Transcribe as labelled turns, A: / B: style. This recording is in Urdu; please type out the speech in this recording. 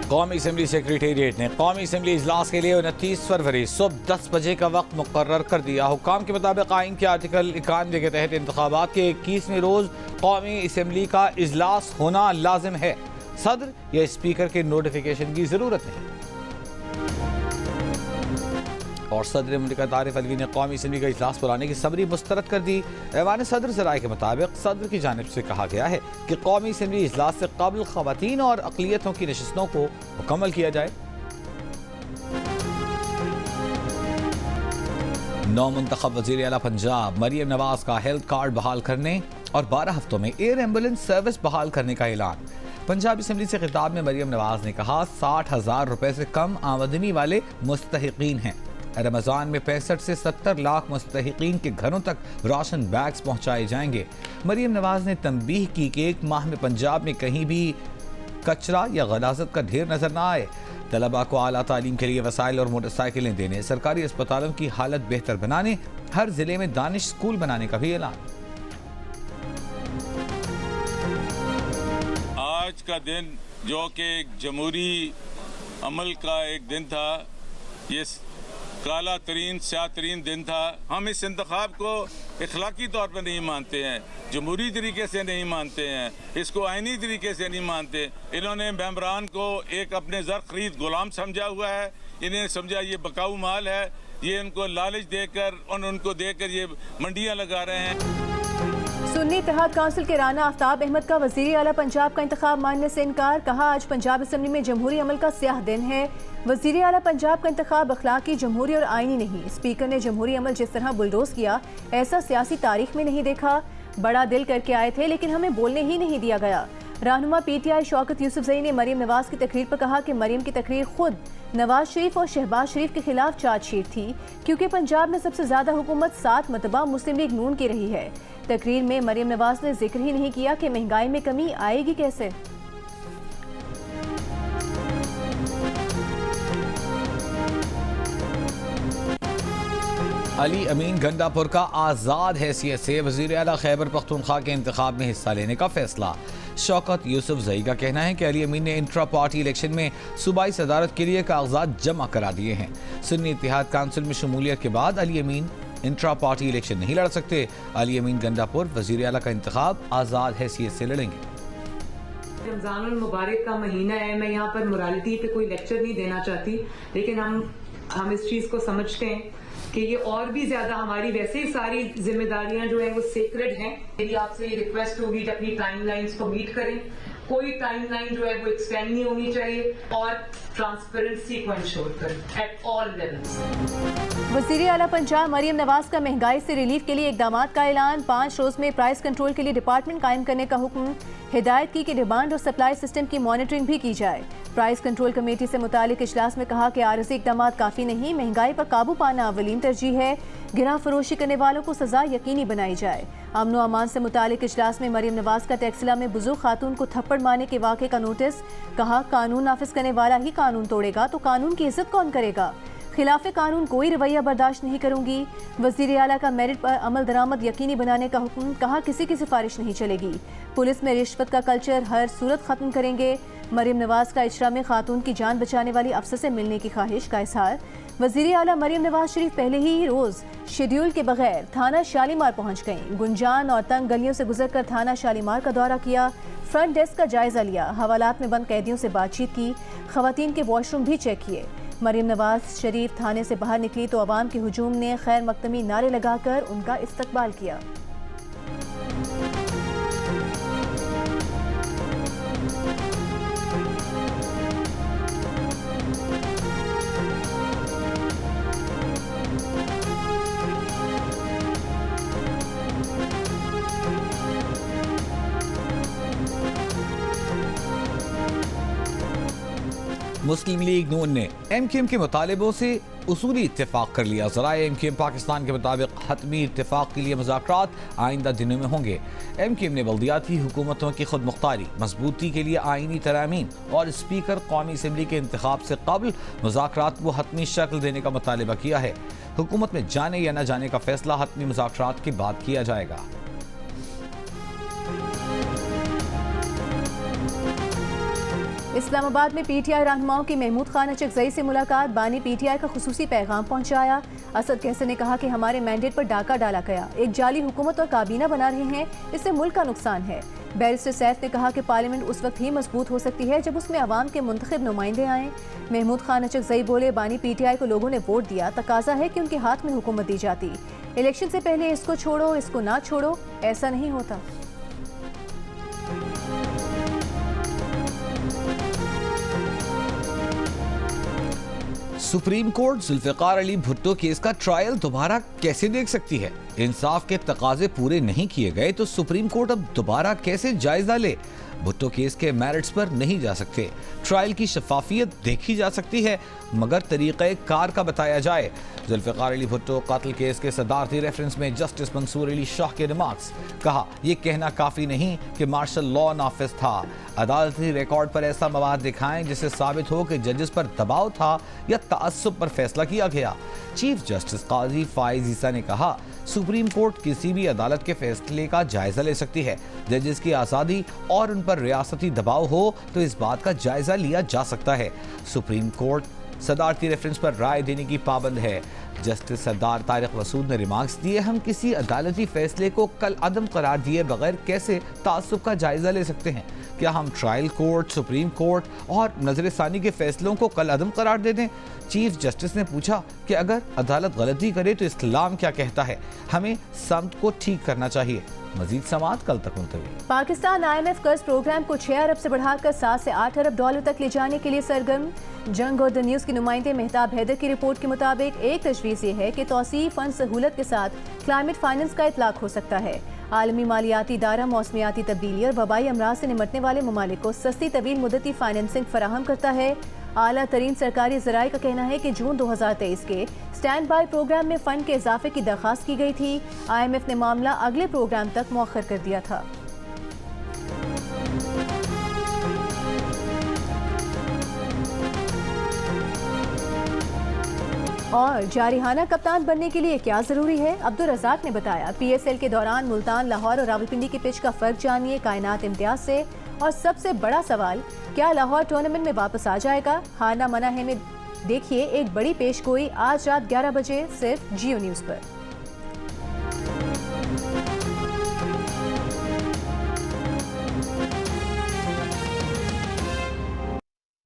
A: قومی اسمبلی سیکریٹریٹ نے قومی اسمبلی اجلاس کے لیے 29 فروری صبح 10 بجے کا وقت مقرر کر دیا۔ حکام کے مطابق آئین کے آرٹیکل 91 کے تحت انتخابات کے 21ویں روز قومی اسمبلی کا اجلاس ہونا لازم ہے۔ صدر یا اسپیکر کے نوٹیفیکیشن کی ضرورت نہیں۔ اور صدر مملکت عارف علوی نے قومی اسمبلی کا اجلاس بلانے کی سمری مسترد کر دی۔ ایوان صدر ذرائع کے مطابق صدر کی جانب سے کہا گیا ہے کہ قومی اسمبلی اجلاس سے قبل خواتین اور اقلیتوں کی نشستوں کو مکمل کیا جائے۔ نو منتخب وزیر اعلیٰ پنجاب مریم نواز کا ہیلتھ کارڈ بحال کرنے اور 12 ہفتوں میں ایئر ایمبولینس سروس بحال کرنے کا اعلان۔ پنجاب اسمبلی سے خطاب میں مریم نواز نے کہا 60,000 روپے سے کم آمدنی والے مستحقین ہیں۔ رمضان میں 65 سے 70 لاکھ مستحقین کے گھروں تک راشن بیگز پہنچائے جائیں گے۔ مریم نواز نے تنبیہ کی کہ 1 ماہ میں پنجاب میں کہیں بھی کچرا یا غلاظت کا ڈھیر نظر نہ آئے۔ طلباء کو اعلیٰ تعلیم کے لیے وسائل اور موٹر سائیکلیں دینے، سرکاری اسپتالوں کی حالت بہتر بنانے، ہر ضلع میں دانش اسکول بنانے کا بھی اعلان۔
B: آج کا دن جو کہ ایک جمہوری عمل کا ایک دن تھا، یہ کالا ترین سیاہ ترین دن تھا۔ ہم اس انتخاب کو اخلاقی طور پر نہیں مانتے ہیں، جمہوری طریقے سے نہیں مانتے ہیں، اس کو آئینی طریقے سے نہیں مانتے۔ انہوں نے ممبران کو ایک اپنے زر خرید غلام سمجھا ہوا ہے، انہیں سمجھا یہ بکاؤ مال ہے، یہ ان کو لالچ دے کر اور ان کو دے کر یہ منڈیاں لگا رہے ہیں۔
C: سنی اتحاد کونسل کے رانا آفتاب احمد کا وزیر اعلیٰ پنجاب کا انتخاب ماننے سے انکار، کہا آج پنجاب اسمبلی میں جمہوری عمل کا سیاہ دن ہے۔ وزیر اعلیٰ پنجاب کا انتخاب اخلاقی، جمہوری اور آئینی نہیں۔ اسپیکر نے جمہوری عمل جس طرح بلڈوز کیا، ایسا سیاسی تاریخ میں نہیں دیکھا۔ بڑا دل کر کے آئے تھے لیکن ہمیں بولنے ہی نہیں دیا گیا۔ رہنما پی ٹی آئی شوکت یوسفزئی نے مریم نواز کی تقریر پر کہا کہ مریم کی تقریر خود نواز شریف اور شہباز شریف کے خلاف چارج شیٹ تھی، کیونکہ پنجاب میں سب سے زیادہ حکومت 7 مرتبہ مسلم لیگ نون کی رہی ہے۔ تقریر میں مریم نواز نے ذکر ہی نہیں کیا کہ مہنگائی میں کمی آئے گی کیسے۔
A: علی امین گنڈا پور کا آزاد حیثیت سے وزیر اعلیٰ خیبر پختونخوا کے انتخاب میں حصہ لینے کا فیصلہ۔ شوکت یوسفزئی کا کہنا ہے کہ علی امین نے انٹرا پارٹی الیکشن میں صوبائی صدارت کے لیے کاغذات جمع کرا دیے ہیں۔ سنی اتحاد کونسل میں شمولیت کے بعد علی امین انٹرا پارٹی الیکشن نہیں لڑ سکتے۔ علی امین گنڈا پور وزیر اعلیٰ کا انتخاب آزاد حیثیت سے لڑیں گے۔
D: رمضان المبارک کا مہینہ ہے، میں یہاں پر مورالٹی پہ کوئی لیکچر نہیں دینا چاہتی، لیکن ہم اس چیز کو سمجھتے ہیں کہ یہ اور بھی زیادہ ہماری ویسے ہی ساری ذمہ داریاں جو ہیں وہ سیکرڈ ہیں۔ میری آپ سے یہ ریکویسٹ ہوگی کہ اپنی ٹائم لائنز کو میٹ کریں، کوئی ٹائم لائن جو ہے وہ ایکسٹینڈ نہیں ہونی چاہیے، اور ٹرانسپیرنسی کو انشور کریں ایٹ آل لیولز۔
C: وزیر اعلیٰ پنجاب مریم نواز کا مہنگائی سے ریلیف کے لیے اقدامات کا اعلان۔ 5 روز میں پرائس کنٹرول کے لیے ڈپارٹمنٹ قائم کرنے کا حکم۔ ہدایت کی کہ ڈیمانڈ اور سپلائی سسٹم کی مانیٹرنگ بھی کی جائے۔ پرائس کنٹرول کمیٹی سے متعلق اجلاس میں کہا کہ عارضی اقدامات کافی نہیں، مہنگائی پر قابو پانا اولین ترجیح ہے، گراں فروشی کرنے والوں کو سزا یقینی بنائی جائے۔ امن و امان سے متعلق اجلاس میں مریم نواز کا ٹیکسلا میں بزرگ خاتون کو تھپڑ مارنے کے واقعے کا نوٹس، کہا قانون نافذ کرنے والا ہی قانون توڑے گا تو قانون کی عزت کون کرے گا، خلاف قانون کوئی رویہ برداشت نہیں کروں گی۔ وزیر اعلیٰ کا میرٹ پر عمل درآمد یقینی بنانے کا حکم، کہا کسی کی سفارش نہیں چلے گی، پولیس میں رشوت کا کلچر ہر صورت ختم کریں گے۔ مریم نواز کا اجرا میں خاتون کی جان بچانے والی افسر سے ملنے کی خواہش کا اظہار۔ وزیر اعلیٰ مریم نواز شریف پہلے ہی روز شیڈیول کے بغیر تھانہ شالیمار پہنچ گئیں، گنجان اور تنگ گلیوں سے گزر کر تھانہ شالیمار کا دورہ کیا، فرنٹ ڈیسک کا جائزہ لیا، حوالات میں بند قیدیوں سے بات چیت کی، خواتین کے واش روم بھی چیک کیے۔ مریم نواز شریف تھانے سے باہر نکلی تو عوام کے ہجوم نے خیر مقدمی نعرے لگا کر ان کا استقبال کیا۔
A: مسلم لیگ نون نے ایم کیو ایم کے مطالبوں سے اصولی اتفاق کر لیا۔ ذرائع ایم کیو ایم پاکستان کے مطابق حتمی اتفاق کے لیے مذاکرات آئندہ دنوں میں ہوں گے۔ ایم کیو ایم نے بلدیاتی حکومتوں کی خود مختاری مضبوطی کے لیے آئینی ترامیم اور اسپیکر قومی اسمبلی کے انتخاب سے قبل مذاکرات کو حتمی شکل دینے کا مطالبہ کیا ہے۔ حکومت میں جانے یا نہ جانے کا فیصلہ حتمی مذاکرات کے بعد کیا جائے گا۔
C: اسلام آباد میں پی ٹی آئی رہنماؤں کی محمود خان اچکزئی سے ملاقات، بانی پی ٹی آئی کا خصوصی پیغام پہنچایا۔ اسد کیسر نے کہا کہ ہمارے مینڈیٹ پر ڈاکہ ڈالا گیا، ایک جعلی حکومت اور کابینہ بنا رہے ہیں، اس سے ملک کا نقصان ہے۔ بیرسٹر سیف نے کہا کہ پارلیمنٹ اس وقت ہی مضبوط ہو سکتی ہے جب اس میں عوام کے منتخب نمائندے آئیں۔ محمود خان اچکزئی بولے، بانی پی ٹی آئی کو لوگوں نے ووٹ دیا، تقاضا ہے کہ ان کے ہاتھ میں حکومت دی جاتی، الیکشن سے پہلے اس کو چھوڑو اس کو نہ چھوڑو، ایسا نہیں ہوتا۔
A: Supreme court Zulfiqar Ali Bhutto case کا ٹرائل دوبارہ کیسے دیکھ سکتی ہے؟ انصاف کے تقاضے پورے نہیں کیے گئے تو سپریم کورٹ اب دوبارہ کیسے جائزہ لے؟ بھٹو کیس کے میرٹس پر نہیں جا سکتے، ٹرائل کی شفافیت دیکھی جا سکتی ہے مگر طریقہ کار کا بتایا جائے۔ ذوالفقار علی بھٹو قتل کیس کے صدارتی ریفرنس میں جسٹس منصور علی شاہ کے ریمارکس، کہا یہ کہنا کافی نہیں کہ مارشل لا نافذ تھا، عدالتی ریکارڈ پر ایسا مواد دکھائیں جس سے ثابت ہو کہ ججز پر دباؤ تھا یا تعصب پر فیصلہ کیا گیا۔ چیف جسٹس قاضی فائز عیسیٰ نے کہا سپریم کورٹ کسی بھی عدالت کے فیصلے کا جائزہ لے سکتی ہے، ججز کی آزادی اور ان پر ریاستی دباؤ ہو تو اس بات کا جائزہ لیا جا سکتا ہے۔ سپریم کورٹ صدارتی ریفرنس پر رائے دینے کی پابند ہے۔ جسٹس سردار طارق مسعود نے ریمارکس دیے، ہم کسی عدالتی فیصلے کو کل عدم قرار دیے بغیر کیسے تعصب کا جائزہ لے سکتے ہیں؟ کیا ہم ٹرائل کورٹ، سپریم کورٹ اور نظر ثانی کے فیصلوں کو کل عدم قرار دے دیں؟ چیف جسٹس نے پوچھا کہ اگر عدالت غلطی کرے تو اسلام کیا کہتا ہے؟ ہمیں سمت کو ٹھیک کرنا چاہیے۔ مزید سماعت کل تک ملتوی۔
C: پاکستان IMF قرض پروگرام کو 6 ارب سے بڑھا کر 7 سے 8 ارب ڈالر تک لے جانے کے لیے سرگرم۔ جنگ اور دی نیوز کے نمائندے مہتاب حیدر کی رپورٹ کے مطابق ایک تجویز یہ ہے کہ توسیعی فنڈ سہولت کے ساتھ کلائمیٹ فائنانس کا اطلاق ہو سکتا ہے۔ عالمی مالیاتی ادارہ موسمیاتی تبدیلی اور وبائی امراض سے نمٹنے والے ممالک کو سستی طویل مدتی فائنانسنگ فراہم کرتا ہے۔ اعلیٰ ترین سرکاری ذرائع کا کہنا ہے کہ جون 2023 کے سٹینڈ بائی پروگرام میں فنڈ کے اضافے کی درخواست کی گئی تھی۔ IMF نے معاملہ اگلے پروگرام تک مؤخر کر دیا تھا۔ اور جارحانہ کپتان بننے کے لیے کیا ضروری ہے؟ عبدالرزاق نے بتایا۔ PSL کے دوران ملتان، لاہور اور راولپنڈی کی پچ کا فرق جانیے کائنات امتیاز سے۔ اور سب سے بڑا سوال، کیا لاہور ٹورنامنٹ میں واپس آ جائے گا؟ ہارنا منع ہے میں دیکھیے ایک بڑی پیش گوئی آج رات 11 بجے صرف جیو نیوز پر۔